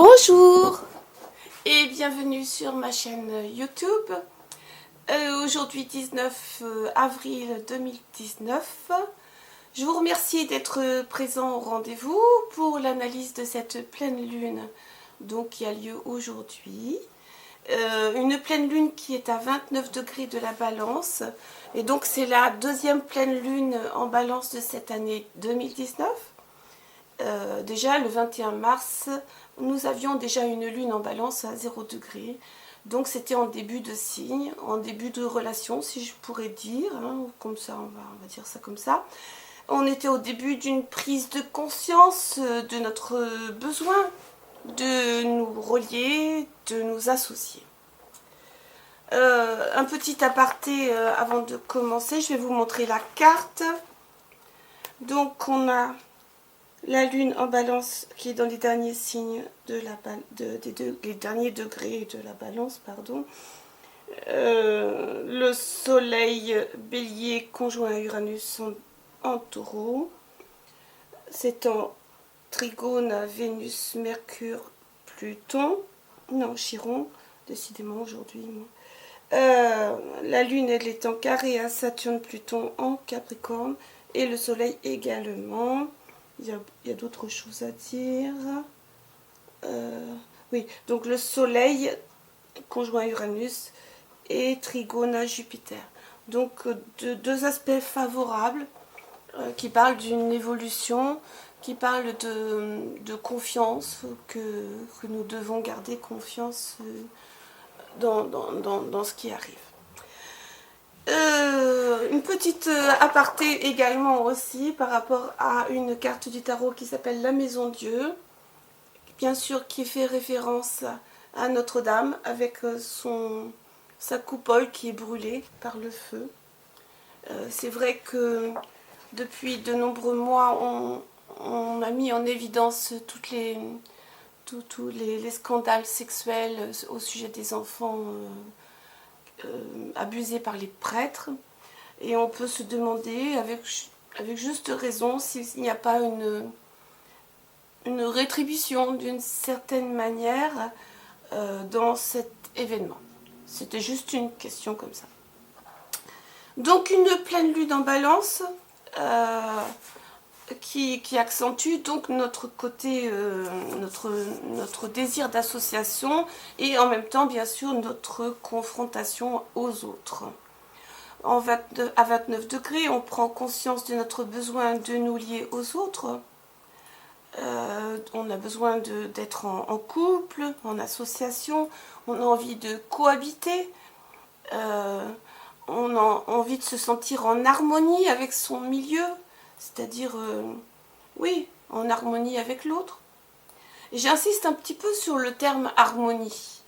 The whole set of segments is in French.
Bonjour et bienvenue sur ma chaîne YouTube. Aujourd'hui 19 avril 2019. Je vous remercie d'être présent au rendez-vous pour l'analyse de cette pleine lune qui a lieu aujourd'hui. Une pleine lune qui est à 29 degrés de la balance. Et donc c'est la deuxième pleine lune en balance de cette année 2019. Déjà le 21 mars, nous avions déjà une lune en balance à 0 degré. Donc c'était en début de signe, en début de relation, si je pourrais dire, hein, comme ça, on va dire ça comme ça. On était au début d'une prise de conscience de notre besoin de nous relier, de nous associer. Un petit aparté avant de commencer, je vais vous montrer la carte. Donc on a la lune en balance qui est dans les derniers signes de la les derniers degrés de la balance, pardon. Le soleil bélier conjoint à Uranus en taureau. C'est en trigone à Vénus, Mercure, Pluton. Non, Chiron, décidément aujourd'hui. La lune, elle est en carré à Saturne, Pluton en Capricorne. Et le soleil également. Il y a d'autres choses à dire. Oui, donc le soleil conjoint Uranus et trigone à Jupiter. Donc deux aspects favorables qui parlent d'une évolution, qui parlent de confiance, que nous devons garder confiance dans ce qui arrive. Une petite aparté également aussi par rapport à une carte du tarot qui s'appelle la Maison Dieu, bien sûr qui fait référence à Notre-Dame avec sa coupole qui est brûlée par le feu. C'est vrai que depuis de nombreux mois on a mis en évidence tous les scandales sexuels au sujet des enfants abusés par les prêtres, et on peut se demander avec juste raison s'il n'y a pas une rétribution d'une certaine manière dans cet événement. C'était juste une question comme ça. Donc une pleine lune en balance qui accentue donc notre côté, notre désir d'association et en même temps bien sûr notre confrontation aux autres. À 29 degrés, on prend conscience de notre besoin de nous lier aux autres. On a besoin d'être en couple, en association, on a envie de cohabiter, on a envie de se sentir en harmonie avec son milieu, c'est-à-dire, oui, en harmonie avec l'autre. J'insiste un petit peu sur le terme harmonie.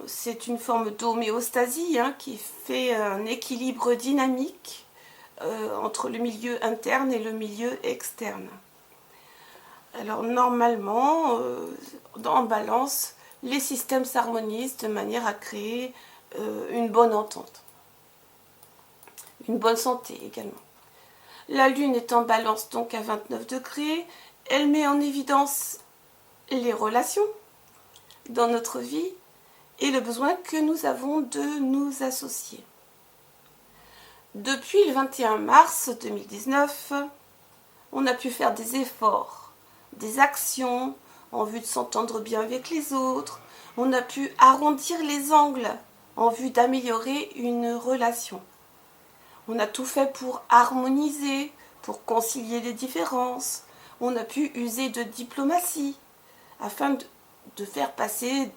C'est une forme d'homéostasie qui fait un équilibre dynamique entre le milieu interne et le milieu externe. Alors normalement, en balance, les systèmes s'harmonisent de manière à créer une bonne entente, une bonne santé également. La lune est en balance donc à 29 degrés, elle met en évidence les relations dans notre vie et le besoin que nous avons de nous associer. Depuis le 21 mars 2019, on a pu faire des efforts, des actions en vue de s'entendre bien avec les autres. On a pu arrondir les angles en vue d'améliorer une relation. On a tout fait pour harmoniser, pour concilier les différences. On a pu user de diplomatie afin de faire passer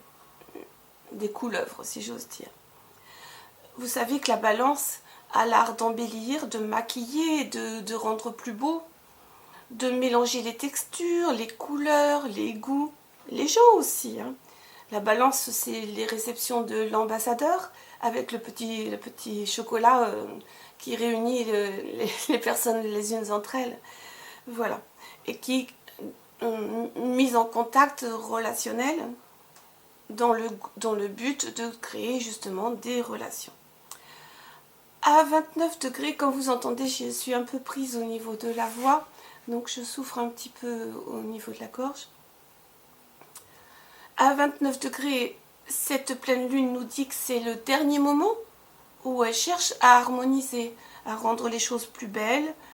des couleuvres, si j'ose dire. Vous savez que la balance a l'art d'embellir, de maquiller, de rendre plus beau, de mélanger les textures, les couleurs, les goûts, les gens aussi. La balance, c'est les réceptions de l'ambassadeur avec le petit chocolat qui réunit les personnes les unes entre elles. Voilà. Et qui mise en contact relationnel dans le but de créer justement des relations. À 29 degrés, comme vous entendez, je suis un peu prise au niveau de la voix, donc je souffre un petit peu au niveau de la gorge. À 29 degrés, cette pleine lune nous dit que c'est le dernier moment où elle cherche à harmoniser, à rendre les choses plus belles,